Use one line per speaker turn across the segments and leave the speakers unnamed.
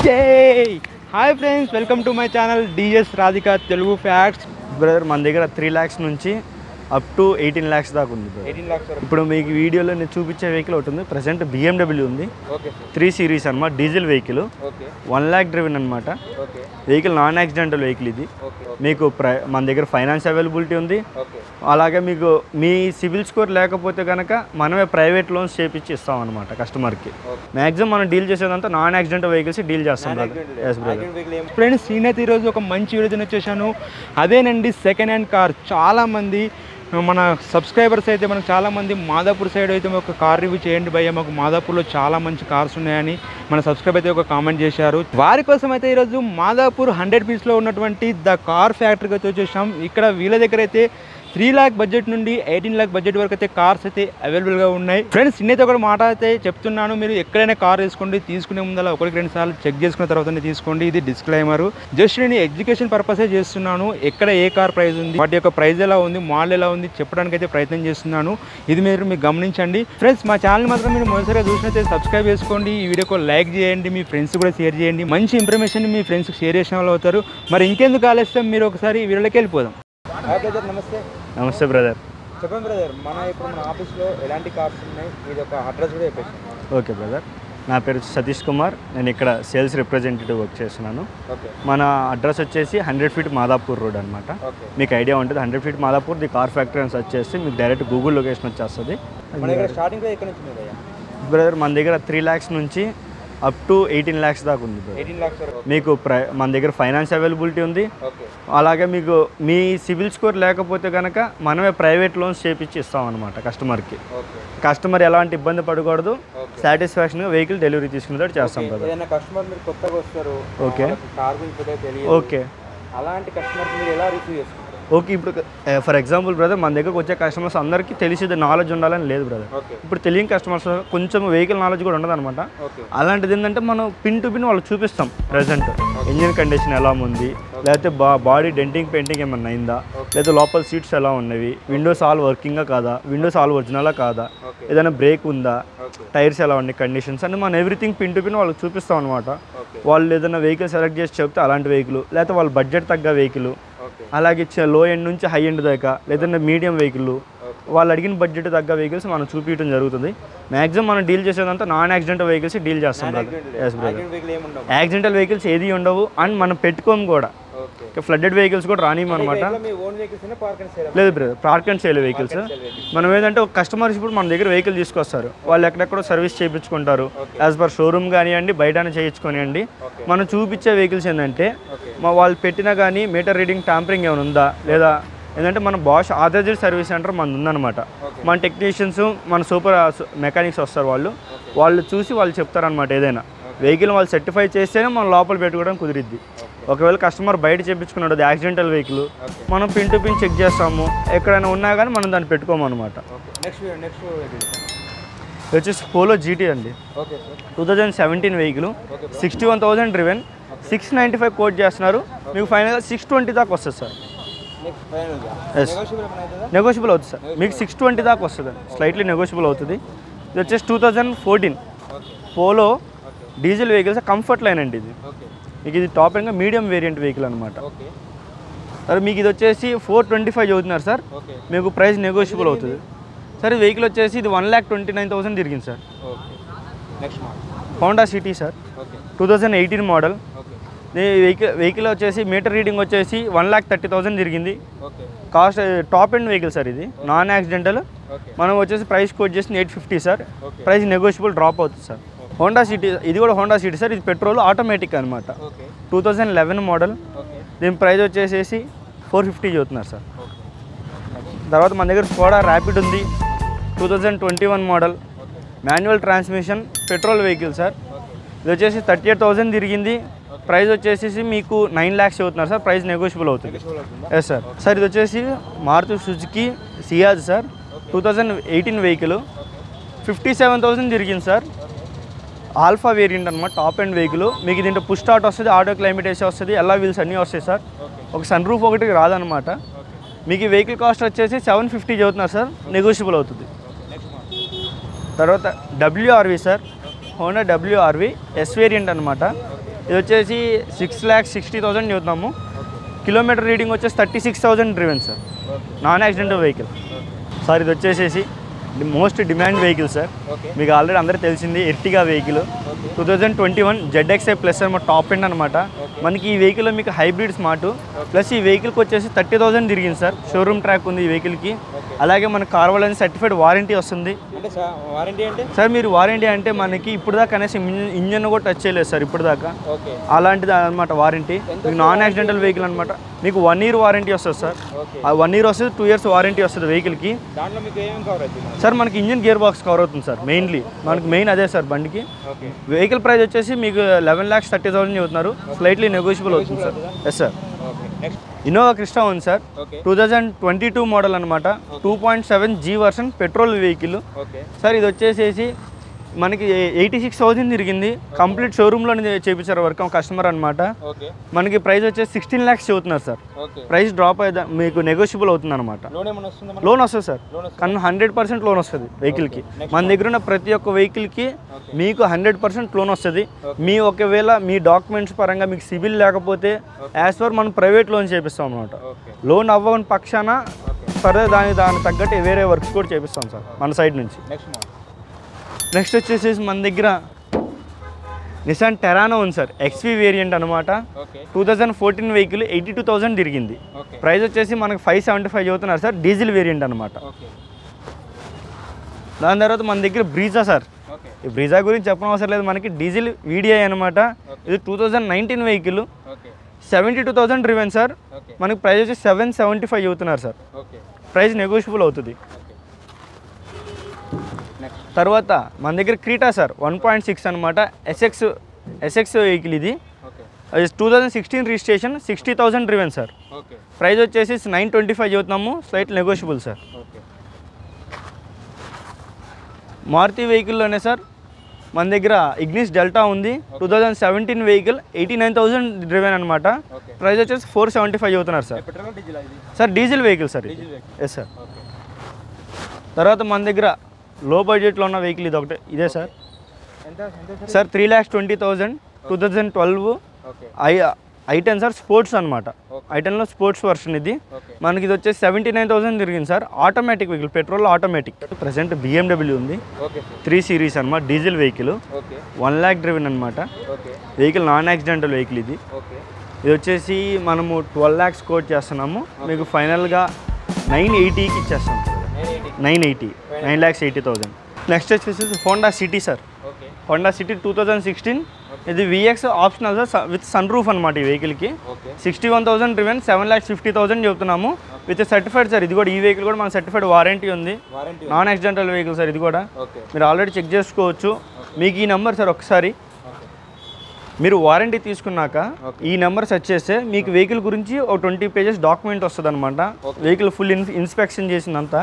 Hi friends, welcome to my channel DS Radhika Telugu facts. Brother, మన దగ్గర 3 lakhs నుంచి up to 18 lakhs దాకా ఉంది.
18 lakhs
ఇప్పుడు మీకు వీడియోలో నేను చూపించే వెహికల్ ఒకటి ఉంది. ప్రజెంట్ BMW ఉంది, 3 series అనమాట, డీజిల్ వెహికల్, 1 lakh డ్రివెన్ అనమాట. Vehicle non accidental vehicle. ఇది మీకు మన దగ్గర ఫైనాన్స్ అవైలబిలిటీ ఉంది. అలాగే మీకు మీ సివిల్ స్కోర్ లేకపోతే కనుక మనమే ప్రైవేట్ లోన్స్ చేపించి ఇస్తాం అనమాట కస్టమర్కి. మ్యాక్సిమం మనం డీల్ చేసేదంతా నాన్ యాక్సిడెంటల్ వెహికల్స్ డీల్ చేస్తాం. ఫ్రెండ్స్, నేనైతే ఈరోజు ఒక మంచి వీడియో వచ్చేసాను. అదేనండి, సెకండ్ హ్యాండ్ కార్. చాలామంది మన సబ్స్క్రైబర్స్ అయితే మనకు చాలామంది మాదాపూర్ సైడ్ అయితే ఒక కార్ రివ్యూ చేయండి భయ్య, మాకు మాదాపూర్లో చాలా మంచి కార్స్ ఉన్నాయని మన సబ్స్క్రైబర్ అయితే ఒక కామెంట్ చేశారు. వారి కోసం అయితే ఈరోజు మాదాపూర్ 100 పీస్లో ఉన్నటువంటి ద కార్ ఫ్యాక్టరీకి అయితే వచ్చేసాం. ఇక్కడ వీళ్ళ దగ్గర అయితే 3 lakh బడ్జెట్ నుండి 18 lakh బడ్జెట్ వరకు అయితే కార్స్ అయితే అవైలబుల్గా ఉన్నాయి. ఫ్రెండ్స్, నేనైతే ఒక మాట అయితే చెప్తున్నాను, మీరు ఎక్కడైనా కార్ తీసుకోండి, తీసుకునే ముందర 1-2 సార్లు చెక్ చేసుకున్న తర్వాతనే తీసుకోండి. ఇది డిస్క్లైమర్. జస్ట్ నేను ఎడ్యుకేషన్ పర్పసే చేస్తున్నాను. ఎక్కడ ఏ కార్ ప్రైస్ ఉంది, వాటి యొక్క ప్రైస్ ఎలా ఉంది, మోడల్ ఎలా ఉంది చెప్పడానికి అయితే ప్రయత్నం చేస్తున్నాను. ఇది మీరు గమనించండి. ఫ్రెండ్స్, మా ఛానల్ మాత్రం మీరు మొదటిసారిగా చూసినట్లయితే సబ్స్క్రైబ్ చేసుకోండి, ఈ వీడియోకి లైక్ చేయండి, మీ ఫ్రెండ్స్ కూడా షేర్ చేయండి. మంచి ఇన్ఫర్మేషన్ మీ ఫ్రెండ్స్కి షేర్ చేసిన వాళ్ళు అవుతారు. మరి ఇంకెందుకు ఆలస్యం, మీరు ఒకసారి వీడియోలోకి వెళ్ళిపోదాం.
నమస్తే.
నమస్తే బ్రదర్.
చెప్పండి బ్రదర్, మన ఆఫీస్లో ఎలాంటి కార్స్ ఉన్నాయి, ఇది ఒక అడ్రస్ కూడా చెప్పేసి.
ఓకే బ్రదర్, నా పేరు సతీష్ కుమార్, నేను ఇక్కడ సేల్స్ రిప్రజెంటేటివ్ వర్క్ చేస్తున్నాను. మన అడ్రస్ వచ్చేసి 100 feet మాదాపూర్ రోడ్ అనమాట. మీకు ఐడియా ఉంటుంది, 100 feet Madhapur the car factory అని సెర్చ్ చేస్తే మీకు డైరెక్ట్ గూగుల్ లొకేషన్ వచ్చేస్తుంది.
స్టార్టింగ్ ఎక్కడ నుంచి
బ్రదర్, మన దగ్గర 3 lakhs నుంచి అప్ టు 18 lakhs దాకా ఉంది.
18 lakhs
మీకు మన దగ్గర ఫైనాన్స్ అవైలబిలిటీ ఉంది. అలాగే మీకు మీ సివిల్ స్కోర్ లేకపోతే కనుక మనమే ప్రైవేట్ లోన్స్ చేపించి ఇస్తాం అనమాట కస్టమర్కి. కస్టమర్ ఎలాంటి ఇబ్బంది పడకూడదు, సాటిస్ఫాక్షన్గా వెహికల్ డెలివరీ తీసుకునేటట్టు చేస్తాం కదా.
కస్టమర్ మీరు కొత్తగా వస్తారు,
ఓకే,
కార్ గురించి తెలియదు, ఓకే, అలాంటి కస్టమర్ మీరు ఎలా రిసీవ్ చేసుకుంటారు?
ఓకే, ఇప్పుడు ఫర్ ఎగ్జాంపుల్ బ్రదర్, మన దగ్గరకు వచ్చే కస్టమర్స్ అందరికీ తెలిసేది నాలెడ్జ్ ఉండాలని లేదు బ్రదర్. ఇప్పుడు తెలియని కస్టమర్స్ కొంచెం వెహికల్ నాలెడ్జ్ కూడా ఉండదు అనమాట. అలాంటిది ఏంటంటే మనం పిన్ టు పిన్ వాళ్ళకి చూపిస్తాం. ప్రజెంట్ ఇంజిన్ కండిషన్ ఎలా ఉంది, లేకపోతే బాడీ డెంటింగ్ పెయింటింగ్ ఏమన్నా అయిందా, లేదా లోపల సీట్స్ ఎలా ఉన్నవి, విండోస్ ఆల్ వర్కింగా కాదా, విండోస్ ఆల్ ఒరిజినలా కాదా, ఏదైనా బ్రేక్ ఉందా, టైర్స్ ఎలా ఉన్నాయి, కండిషన్స్ అని మనం ఎవ్రీథింగ్ పిన్ టు పిన్ వాళ్ళకి చూపిస్తాం అనమాట. వాళ్ళు ఏదైనా వెహికల్ సెలెక్ట్ చేసి చెప్తే అలాంటి వెహికల్, లేకపోతే వాళ్ళ బడ్జెట్ తగ్గ వెహికల్, అలాగే లో ఎండ్ నుంచి హై ఎండ్ దాకా, లేదంటే మీడియం వెహికల్, వాళ్ళు అడిగిన బడ్జెట్ తగ్గ వెహికల్స్ మనం చూపించడం జరుగుతుంది. మ్యాక్సిమం మనం డీల్ చేసేదంతా నాన్ యాక్సిడెంటల్ వెహికల్స్ డీల్ చేస్తాం. యాక్సిడెంటల్ వెహికల్స్ ఏది ఉండవు, అండ్ మనం పెట్టుకోము కూడా. ఫ్లడ్డెడ్ వెహికల్స్ కూడా రానివ్వం అనమాట. లేదు brother, park and sale vehicles. మనం ఏంటంటే ఒక కస్టమర్స్ ఇప్పుడు మన దగ్గర వెహికల్ తీసుకొస్తారు, వాళ్ళు ఎక్కడెక్కడో సర్వీస్ చేయించుకుంటారు, యాజ్ పర్ షోరూమ్ కానివ్వండి, బయటనే చేయించుకోనివ్వండి. మనం చూపించే వెహికల్స్ ఏంటంటే వాళ్ళు పెట్టినా కానీ మీటర్ రీడింగ్ ట్యాంపరింగ్ ఏమైనా ఉందా, లేదా ఏంటంటే మన బాష్ ఆథరైజ్డ్ సర్వీస్ సెంటర్ మనది ఉందన్నమాట. మన టెక్నీషియన్స్, మన సూపర్ మెకానిక్స్ వస్తారు, వాళ్ళు చూసి వాళ్ళు చెప్తారనమాట. ఏదైనా వెహికల్ వాళ్ళు సర్టిఫై చేస్తేనే మనం లోపల పెట్టుకోవడం కుదిరిద్ది. ఒకవేళ కస్టమర్ బయట చెప్పించుకున్నాడు అది యాక్సిడెంటల్ వెహికల్, మనం పిన్ టు పిన్ చెక్ చేస్తాము, ఎక్కడైనా ఉన్నా కానీ మనం దాన్ని పెట్టుకోము అనమాట. వచ్చేసి పోలో GT అండి, 2017 వెహికల్, 61,000 డ్రివెన్, 695 కోట్ చేస్తున్నారు. మీకు ఫైనల్గా 620 దాకా వస్తుంది సార్. నెగోషియబుల్ అవుతుంది సార్, మీకు 620 దాకా వస్తుంది, స్లైట్లీ నెగోషియబుల్ అవుతుంది. ఇది వచ్చేసి 2014 polo diesel vehicles, comfort line అండి. ఇది మీకు ఇది టాప్ ఎండ్గా మీడియం వేరియంట్ వెహికల్ అనమాట. సార్ మీకు ఇది వచ్చేసి 425 చదువుతున్నారు సార్, మీకు ప్రైస్ నెగోషియబుల్ అవుతుంది సార్. ఈ వెహికల్ వచ్చేసి ఇది 1,29,000 తిరిగింది sir. Honda City sir, 2018 model. Vehicle వచ్చేసి మీటర్ రీడింగ్ వచ్చేసి 1,30,000 తిరిగింది. Cost top end vehicle sir, ఇది నాన్ యాక్సిడెంటల్. మనం వచ్చేసి ప్రైస్ కోట్ చేసి 850 సార్, ప్రైస్ నెగోషియబుల్ డ్రాప్ అవుతుంది సార్. హోండా సిటీ, ఇది కూడా హోండా సిటీ సార్, ఇది పెట్రోల్ ఆటోమేటిక్ అనమాట, 2011 మోడల్. దీని ప్రైస్ వచ్చేసేసి 450 చదువుతున్నారు సార్. తర్వాత మన దగ్గర స్కోడా ర్యాపిడ్ ఉంది, 2021 model, manual transmission, petrol vehicle sir. ఇది వచ్చేసి 38,000 తిరిగింది. ప్రైస్ వచ్చేసి మీకు 9 lakhs చదువుతున్నారు సార్, ప్రైస్ నెగోషియబుల్ అవుతుంది. Yes sir. సార్ ఇది వచ్చేసి Maruti Suzuki Ciaz sir, 2018 vehicle, 57,000 తిరిగింది సార్. ఆల్ఫా వేరియంట్ అనమాట, టాప్ ఎండ్ వెహికల్. మీకు దీంట్లో పుష్ స్టార్ట్ వస్తుంది, ఆటో క్లైమేట్ ఏసీ వస్తుంది, ఎలా వీల్స్ అన్నీ వస్తాయి సార్. ఒక సన్ రూఫ్ ఒకటి రాదనమాట. మీకు ఈ వెహికల్ కాస్ట్ వచ్చేసి 750 చదువుతున్నారు సార్, నెగోషియబుల్ అవుతుంది. తర్వాత WRV sir, Honda WRV yes variant అనమాట. ఇది వచ్చేసి 6,60,000 చెబుతున్నాము. కిలోమీటర్ రీడింగ్ వచ్చేసి 36,000 driven sir. Non accidental vehicle sir. ఇది వచ్చేసేసి మోస్ట్ డిమాండ్ వెహికల్ సార్. మీకు ఆల్రెడీ అందరికీ తెలిసింది ఎర్టిగా వెహికల్ 2021 ZXi ప్లస్ అనమాట, టాప్ ఎండ్ అనమాట. మనకి ఈ వెహికల్లో మీకు హైబ్రిడ్ స్మార్ట్ ప్లస్ ఈ వెహికల్కి వచ్చేసి 30,000 తిరిగింది సార్. షోరూమ్ ట్రాక్ ఉంది ఈ వెహికల్కి. అలాగే మనకు కార్వాలని సర్టిఫైడ్ వారంటీ వస్తుంది సార్. మీరు వారంటీ అంటే మనకి ఇప్పుడు దాకా కనీసం ఇంజన్ కూడా టచ్ చేయలేదు సార్ ఇప్పుడు దాకా. అలాంటిది అనమాట వారంటీ. మీకు నాన్ యాక్సిడెంటల్ వెహికల్ అనమాట. మీకు 1 year వారంటీ వస్తుంది సార్. 1 year వస్తుంది, 2 years వారంటీ వస్తుంది వెహికల్కి సార్. మనకి ఇంజిన్ గేర్ బాక్స్ కవర్ అవుతుంది సార్. మెయిన్లీ మనకి మెయిన్ అదే సార్ బండికి. వెహికల్ ప్రైస్ వచ్చేసి మీకు 11,30,000 చెబుతున్నారు. స్లైట్లీ నెగోషియబుల్ అవుతుంది సార్. Yes sir. ఇన్నోవా క్రిస్టా ఉంది సార్. 2022 మోడల్ అనమాట. 2.7 G version petrol vehicle sir. ఇది వచ్చేసేసి మనకి 86,000 తిరిగింది. కంప్లీట్ షోరూంలోనే చేయించారు వర్క్ కస్టమర్ అనమాట. మనకి ప్రైస్ వచ్చేసి 16 lakhs చెబుతున్నారు సార్. ప్రైస్ డ్రాప్ అయితే మీకు నెగోషియబుల్ అవుతుంది అనమాట. లోన్ వస్తుంది సార్. కానీ 100% లోన్ వస్తుంది వెహికల్కి. మన దగ్గర ఉన్న ప్రతి ఒక్క వెహికల్కి మీకు 100% లోన్ వస్తుంది. మీ ఒకవేళ మీ డాక్యుమెంట్స్ పరంగా మీకు సిబిల్ లేకపోతే యాజ్ పర్ మనం ప్రైవేట్ లోన్ చేపిస్తాం అనమాట. లోన్ అవ్వని పక్షాన ఫర్దర్ దానికి తగ్గట్టు వేరే వర్క్స్ కూడా చేపిస్తాం సార్ మన సైడ్ నుంచి. నెక్స్ట్ వచ్చేసి మన దగ్గర నిసాన్ టెరానో ఉంది సార్. XV వేరియంట్ అనమాట. 2014 వెహికల్ 82,000 తిరిగింది. ప్రైస్ వచ్చేసి మనకు 575 చెబుతున్నారు సార్. డీజిల్ వేరియంట్ అనమాట. దాని తర్వాత మన దగ్గర బ్రీజా సార్. ఈ బ్రీజా గురించి చెప్పడం అవసరం లేదు. మనకి డీజిల్ VDI అనమాట. ఇది 2019 వెహికల్ 72,000 డ్రివెన్ సార్. మనకి ప్రైస్ వచ్చి 775 చెబుతున్నారు సార్. ప్రైస్ నెగోషియబుల్ అవుతుంది. తర్వాత మన దగ్గర క్రీటా సార్ 1.6 అనమాట. SX వెహికల్ ఇది. 2016 రిజిస్ట్రేషన్ 60,000 డ్రివెన్ సార్. ప్రైస్ వచ్చేసి 925 చెబుతున్నాము. Slight negotiable sir. మారుతి వెహికల్లోనే సార్ మన దగ్గర ఇగ్నిస్ డెల్టా ఉంది. 2017 వెహికల్ 89,000 డ్రివెన్ అనమాట. ప్రైస్ వచ్చేసి 475 చెబుతున్నారు sir. Sir diesel vehicle sir ఇది. Yes sir. తర్వాత మన దగ్గర లో బడ్జెట్లో ఉన్న వెహికల్ ఇది ఒకటే ఇదే sir. Sir 3,20,000 2012 i10 sir. Sports అనమాట. i10లో స్పోర్ట్స్ వర్షన్ ఇది. మనకి ఇది వచ్చేసి 79,000 తిరిగింది sir. Automatic vehicle, petrol automatic. Present BMW ఉంది 3 Series అనమాట. డీజిల్ వెహికల్ 1 lakh డ్రివెన్ అనమాట. వెహికల్ నాన్ యాక్సిడెంటల్ వెహికల్ ఇది. ఇది వచ్చేసి మనము 12 lakhs కోట్ చేస్తున్నాము. మీకు ఫైనల్గా 980కి ఇచ్చేస్తాం. 9,80,000. నెక్స్ట్ వచ్చేసి Honda City sir. Honda City 2016 ఇది VX optional sir with sun roof అనమాట. ఈ వెహికల్కి 61,000 డ్రివెన్ 7,50,000 చెబుతున్నాము. With certified sir. ఇది కూడా ఈ వెహికల్ కూడా మన సర్టిఫైడ్ వారంటీ ఉంది. Non accidental vehicle sir. ఇది కూడా మీరు ఆల్రెడీ చెక్ చేసుకోవచ్చు. మీకు ఈ నెంబర్ సార్ ఒకసారి మీరు వారంటీ తీసుకున్నాక ఈ నెంబర్ సెర్చ్ చేస్తే మీకు వెహికల్ గురించి ఒక 20 pages డాక్యుమెంట్ వస్తుంది అనమాట. వెహికల్ ఫుల్ ఇన్స్పెక్షన్ చేసిందంతా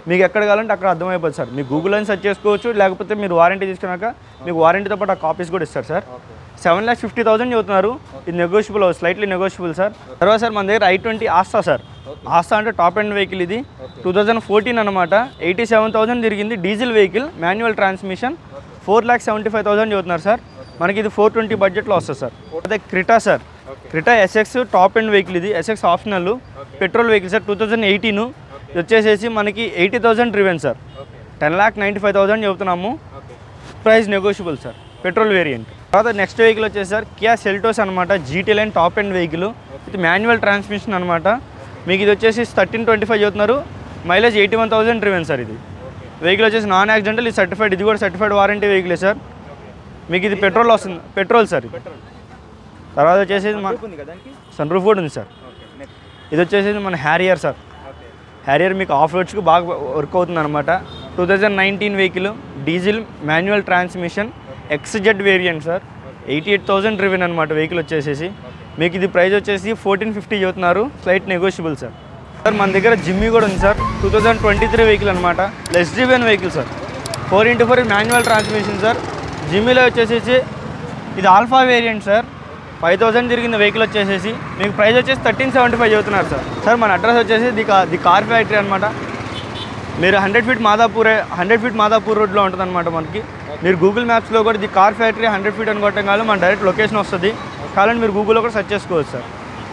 మీకు ఎక్కడ కావాలంటే అక్కడ అర్థమైపోతుంది సార్. మీరు గూగుల్ అని సెర్చ్ చేసుకోవచ్చు. లేకపోతే మీరు వారంటీ తీసుకున్నాక మీకు వారంటీతో పాటు ఆ కాపీస్ కూడా ఇస్తారు సార్. 7,50,000 చెబుతున్నారు. ఇది నెగోషియబుల్, స్లైట్లీ నెగోషియబుల్ సార్. తర్వాత సార్ మన దగ్గర i20 ఆస్తా సార్. ఆస్తా అంటే టాప్ ఎండ్ వెహికల్ ఇది. 2014 అనమాట. 87,000 తిరిగింది. Diesel vehicle, manual transmission. 4,75,000 చెబుతున్నారు సార్. మనకి ఇది 420 బడ్జెట్లో వస్తుంది సార్. అదే Creta sir. Creta SX top end vehicle ఇది. SX optional petrol vehicle sir. 2018 ఇది వచ్చేసేసి మనకి 80,000 డ్రివెన్ సార్. 10,95,000 చెబుతున్నాము. Price negotiable sir. Petrol variant. తర్వాత నెక్స్ట్ వెహికల్ వచ్చేసి సార్ కియా సెల్టోస్ అనమాట. GT line top end vehicle ఇది మాన్యువల్ ట్రాన్స్మిషన్ అనమాట. మీకు ఇది వచ్చేసి 1325 చెబుతున్నారు. Mileage 81,000 driven sir. ఇది వెహికల్ వచ్చేసి నాన్ యాక్సిడెంటల్. ఇది సర్టిఫైడ్. ఇది కూడా సర్టిఫైడ్ వారంటీ వెహికలే సార్. మీకు ఇది పెట్రోల్ వస్తుంది. Petrol sir. తర్వాత వచ్చేసి మన సన్ రూఫ్ కూడా ఉంది సార్. ఇది వచ్చేసి మన హ్యారియర్ సార్. హ్యారియర్ మీకు ఆఫ్ రోడ్స్కి బాగా వర్క్ అవుతుంది అనమాట. 2019 vehicle, diesel, manual transmission, XZ variant sir. 88,000 driven అనమాట వెహికల్ వచ్చేసేసి. మీకు ఇది ప్రైస్ వచ్చేసి 1450 చెబుతున్నారు. Slight negotiable sir. సార్ మన దగ్గర జిమ్మీ కూడా ఉంది సార్. 2023 వెహికల్ అనమాట. Less driven vehicle sir. 4x4 manual transmission sir. జిమ్మీలో వచ్చేసేసి ఇది ఆల్ఫా వేరియంట్ సార్. 5,000 తిరిగిన వెహికల్ వచ్చేసేసి మీకు ప్రైస్ వచ్చేసి 1375 చెబుతున్నారు సార్. సార్ మన అడ్రస్ వచ్చేసి ది కార్ ఫ్యాక్టరీ అనమాట. మీరు 100 feet మాదాపూర్ రోడ్లో ఉంటుంది అనమాట. మనకి మీరు గూగుల్ మ్యాప్స్లో కూడా ది కార్ ఫ్యాక్టరీ 100 feet అని కొట్టగానే మన డైరెక్ట్ లొకేషన్ వస్తుంది. కావాలంటే మీరు గూగుల్లో కూడా సెర్చ్ చేసుకోవచ్చు సార్.